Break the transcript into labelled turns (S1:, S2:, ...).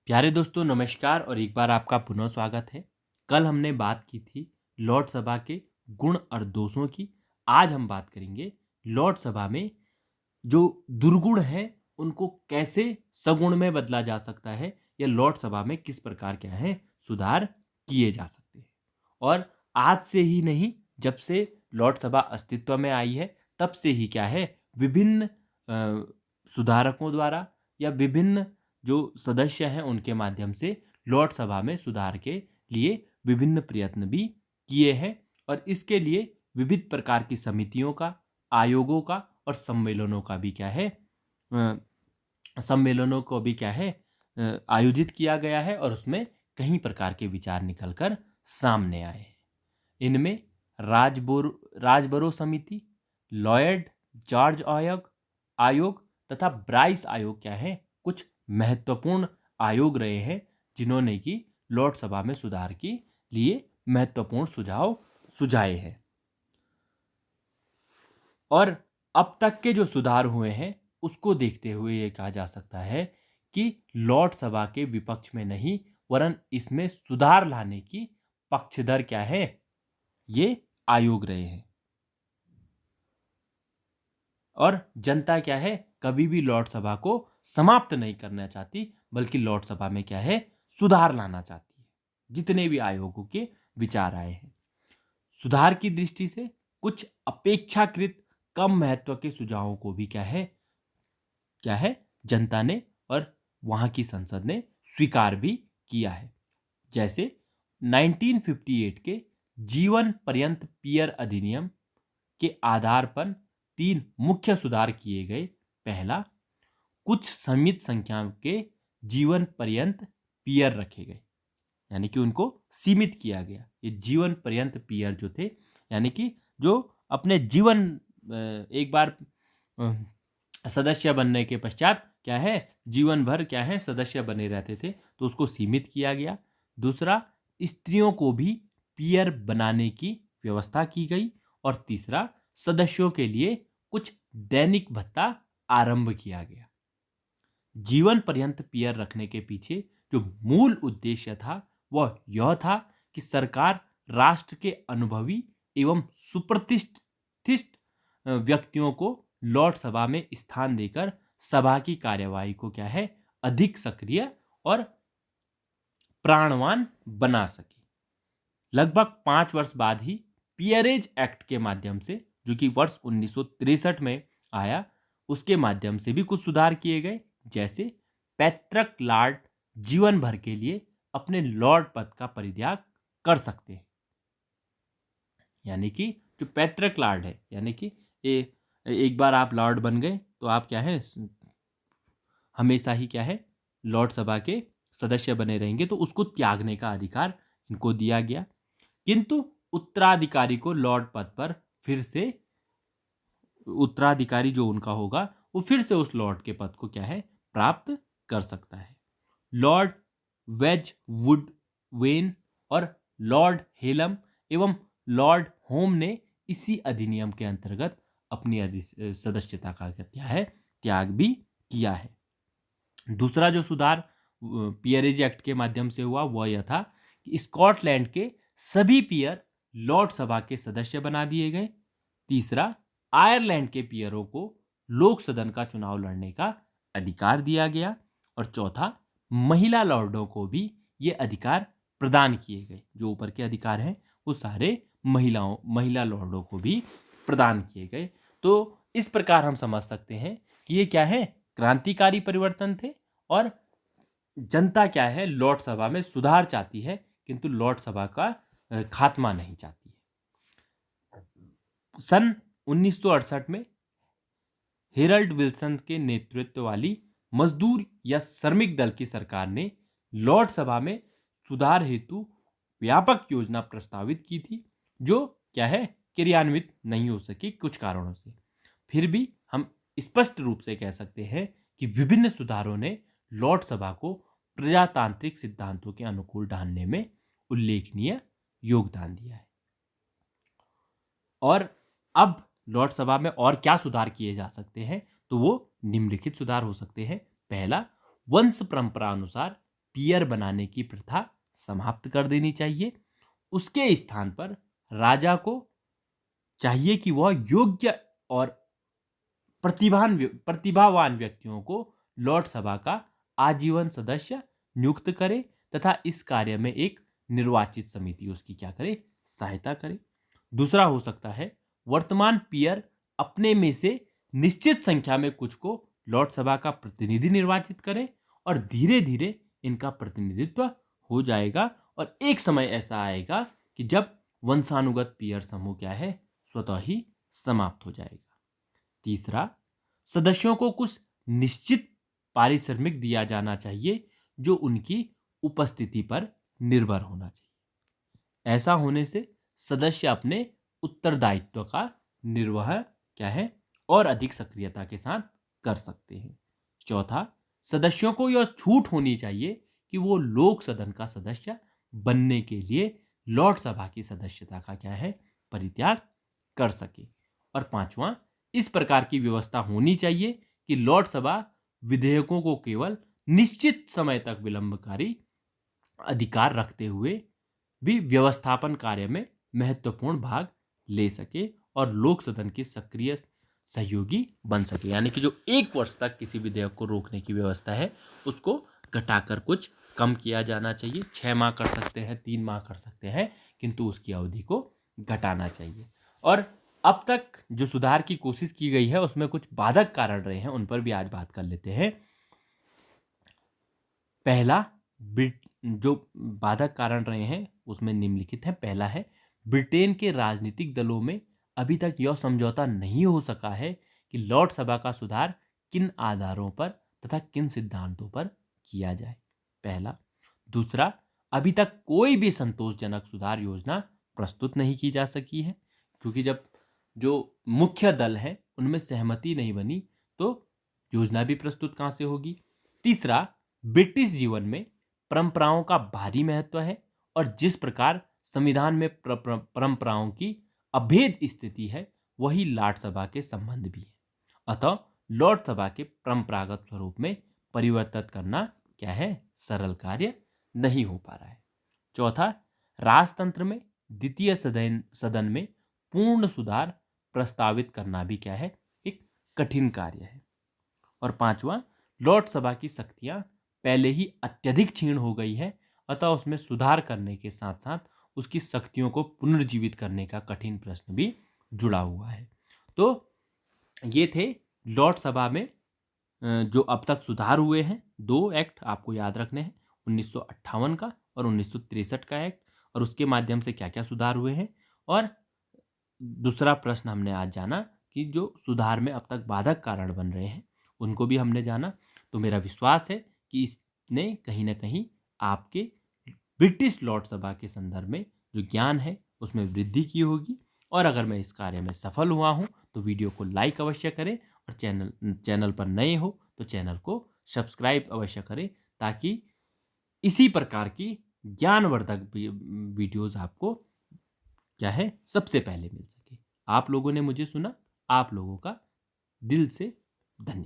S1: प्यारे दोस्तों नमस्कार और एक बार आपका पुनः स्वागत है। कल हमने बात की थी लॉर्ड सभा के गुण और दोषों की। आज हम बात करेंगे लॉर्ड सभा में जो दुर्गुण हैं उनको कैसे सगुण में बदला जा सकता है या लॉर्ड सभा में किस प्रकार क्या है सुधार किए जा सकते हैं। और आज से ही नहीं, जब से लॉर्ड सभा अस्तित्व में आई है तब से ही क्या है विभिन्न सुधारकों द्वारा या विभिन्न जो सदस्य हैं उनके माध्यम से लॉर्ड सभा में सुधार के लिए विभिन्न प्रयत्न भी किए हैं। और इसके लिए विविध प्रकार की समितियों का, आयोगों का और सम्मेलनों का भी क्या है सम्मेलनों को भी क्या है आयोजित किया गया है और उसमें कई प्रकार के विचार निकलकर सामने आए हैं। इनमें राजबरो समिति, लॉयड जॉर्ज आयोग तथा ब्राइस आयोग क्या है कुछ महत्वपूर्ण आयोग रहे हैं जिन्होंने कि लॉर्ड सभा में सुधार के लिए महत्वपूर्ण सुझाव सुझाए हैं। और अब तक के जो सुधार हुए हैं उसको देखते हुए ये कहा जा सकता है कि लॉर्ड सभा के विपक्ष में नहीं वरन इसमें सुधार लाने की पक्षधर क्या है ये आयोग रहे हैं। और जनता क्या है कभी भी लॉर्ड सभा को समाप्त नहीं करना चाहती बल्कि लॉर्ड सभा में क्या है सुधार लाना चाहती है। जितने भी आयोगों के विचार आए हैं सुधार की दृष्टि से कुछ अपेक्षाकृत कम महत्व के सुझावों को भी क्या है जनता ने और वहां की संसद ने स्वीकार भी किया है। जैसे 1958 के जीवन पर्यंत पियर अधिनियम के आधार पर 3 मुख्य सुधार किए गए। पहला, कुछ सीमित संख्या के जीवन पर्यंत पियर रखे गए, यानी कि उनको सीमित किया गया। ये जीवन पर्यंत पियर जो थे यानी कि जो अपने जीवन एक बार सदस्य बनने के पश्चात क्या है जीवन भर क्या है सदस्य बने रहते थे, तो उसको सीमित किया गया। दूसरा, स्त्रियों को भी पियर बनाने की व्यवस्था की गई। और तीसरा, सदस्यों के लिए कुछ दैनिक भत्ता आरंभ किया गया। जीवन पर्यंत पियर रखने के पीछे जो मूल उद्देश्य था वह यह था कि सरकार राष्ट्र के अनुभवी एवं सुप्रतिष्ठित व्यक्तियों को लॉर्ड सभा में स्थान देकर सभा की कार्यवाही को क्या है अधिक सक्रिय और प्राणवान बना सके। लगभग 5 वर्ष बाद ही पियरेज एक्ट के माध्यम से, जो कि वर्ष 1963 में आया, उसके माध्यम से भी कुछ सुधार किए गए। जैसे पैतृक लॉर्ड जीवन भर के लिए अपने लॉर्ड पद का परित्याग कर सकते हैं। यानी कि जो पैतृक लॉर्ड है यानी कि एक बार आप लॉर्ड बन गए तो आप क्या है हमेशा ही क्या है लॉर्ड सभा के सदस्य बने रहेंगे, तो उसको त्यागने का अधिकार इनको दिया गया। किंतु उत्तराधिकारी को लॉर्ड पद पर फिर से उत्तराधिकारी जो उनका होगा वो फिर से उस लॉर्ड के पद को क्या है प्राप्त कर सकता है। लॉर्ड वेजवुड वेन और लॉर्ड हेलम एवं लॉर्ड होम ने इसी अधिनियम के अंतर्गत अपनी सदस्यता का क्या है त्याग भी किया है। दूसरा जो सुधार पियरेज एक्ट के माध्यम से हुआ वह यह था कि स्कॉटलैंड के सभी पियर लॉर्ड सभा के सदस्य बना दिए गए। तीसरा, आयरलैंड के पियरों को लोक सदन का चुनाव लड़ने का अधिकार दिया गया। और चौथा, महिला लॉर्डों को भी ये अधिकार प्रदान किए गए। जो ऊपर के अधिकार हैं वो सारे महिला लॉर्डों को भी प्रदान किए गए। तो इस प्रकार हम समझ सकते हैं कि ये क्या है क्रांतिकारी परिवर्तन थे और जनता क्या है लॉर्ड सभा में सुधार चाहती है किंतु लॉर्ड सभा का खात्मा नहीं चाहती है। सन 1968 में हेरल्ड विल्सन के नेतृत्व वाली मजदूर या श्रमिक दल की सरकार ने लॉर्ड सभा में सुधार हेतु व्यापक योजना प्रस्तावित की थी, जो क्या है क्रियान्वित नहीं हो सकी कुछ कारणों से। फिर भी हम स्पष्ट रूप से कह सकते हैं कि विभिन्न सुधारों ने लॉर्ड सभा को प्रजातांत्रिक सिद्धांतों के अनुकूल ढालने में उल्लेखनीय योगदान दिया है। और अब लॉर्ड सभा में और क्या सुधार किए जा सकते हैं, तो वो निम्नलिखित सुधार हो सकते हैं। पहला, वंश परंपरा अनुसार पियर बनाने की प्रथा समाप्त कर देनी चाहिए। उसके स्थान पर राजा को चाहिए कि वह योग्य और प्रतिभावान व्यक्तियों को लॉर्ड सभा का आजीवन सदस्य नियुक्त करे तथा इस कार्य में एक निर्वाचित समिति उसकी क्या करे, सहायता करे। दूसरा हो सकता है वर्तमान पियर अपने में से निश्चित संख्या में कुछ को लॉर्ड सभा का प्रतिनिधि निर्वाचित करें और धीरे धीरे इनका प्रतिनिधित्व हो जाएगा और एक समय ऐसा आएगा कि जब वंशानुगत पियर समूह क्या है, स्वतः ही समाप्त हो जाएगा। तीसरा, सदस्यों को कुछ निश्चित पारिश्रमिक दिया जाना चाहिए जो उनकी उपस्थिति पर निर्भर होना चाहिए। ऐसा होने से सदस्य अपने उत्तरदायित्व का निर्वहन क्या है और अधिक सक्रियता के साथ कर सकते हैं। चौथा, सदस्यों को यह छूट होनी चाहिए कि वो लोक सदन का सदस्य बनने के लिए लॉर्ड सभा की सदस्यता का क्या है, परित्याग कर सके। और पांचवा, इस प्रकार की व्यवस्था होनी चाहिए कि लॉर्ड सभा विधेयकों को केवल निश्चित समय तक विलंबकारी अधिकार रखते हुए भी व्यवस्थापन कार्य में महत्वपूर्ण भाग ले सके और लोक सदन के सक्रिय सहयोगी बन सके। यानी कि जो 1 वर्ष तक किसी विधेयक को रोकने की व्यवस्था है उसको घटाकर कुछ कम किया जाना चाहिए। 6 माह कर सकते हैं, 3 माह कर सकते हैं, किंतु उसकी अवधि को घटाना चाहिए। और अब तक जो सुधार की कोशिश की गई है उसमें कुछ बाधक कारण रहे हैं, उन पर भी आज बात कर लेते हैं। पहला, जो बाधक कारण रहे हैं उसमें निम्नलिखित है। पहला है, ब्रिटेन के राजनीतिक दलों में अभी तक यह समझौता नहीं हो सका है कि लॉर्ड सभा का सुधार किन आधारों पर तथा किन सिद्धांतों पर किया जाए, पहला। दूसरा, अभी तक कोई भी संतोषजनक सुधार योजना प्रस्तुत नहीं की जा सकी है, क्योंकि जब जो मुख्य दल है उनमें सहमति नहीं बनी तो योजना भी प्रस्तुत कहां से होगी। तीसरा, ब्रिटिश जीवन में परंपराओं का भारी महत्व है और जिस प्रकार संविधान में परंपराओं की अभेद स्थिति है वही लॉर्ड सभा के संबंध भी है। अतः लॉर्ड सभा के परंपरागत स्वरूप में परिवर्तित करना क्या है, सरल कार्य नहीं हो पा रहा है। चौथा, राजतंत्र में द्वितीय सदन में पूर्ण सुधार प्रस्तावित करना भी क्या है, एक कठिन कार्य है। और पांचवा, लॉर्ड सभा की शक्तियां पहले ही अत्यधिक क्षीण हो गई है, अतः उसमें सुधार करने के साथ साथ उसकी शक्तियों को पुनर्जीवित करने का कठिन प्रश्न भी जुड़ा हुआ है। तो ये थे लॉर्ड सभा में जो अब तक सुधार हुए हैं। 2 एक्ट आपको याद रखने हैं, 1958 का और 1963 का एक्ट, और उसके माध्यम से क्या क्या सुधार हुए हैं। और दूसरा प्रश्न हमने आज जाना कि जो सुधार में अब तक बाधक कारण बन रहे हैं उनको भी हमने जाना। तो मेरा विश्वास है कि इसने कहीं ना कहीं आपके ब्रिटिश लॉर्ड सभा के संदर्भ में जो ज्ञान है उसमें वृद्धि की होगी। और अगर मैं इस कार्य में सफल हुआ हूँ तो वीडियो को लाइक अवश्य करें और चैनल पर नए हो तो चैनल को सब्सक्राइब अवश्य करें, ताकि इसी प्रकार की ज्ञानवर्धक वीडियोस आपको क्या है, सबसे पहले मिल सके। आप लोगों ने मुझे सुना, आप लोगों का दिल से धन्यवाद।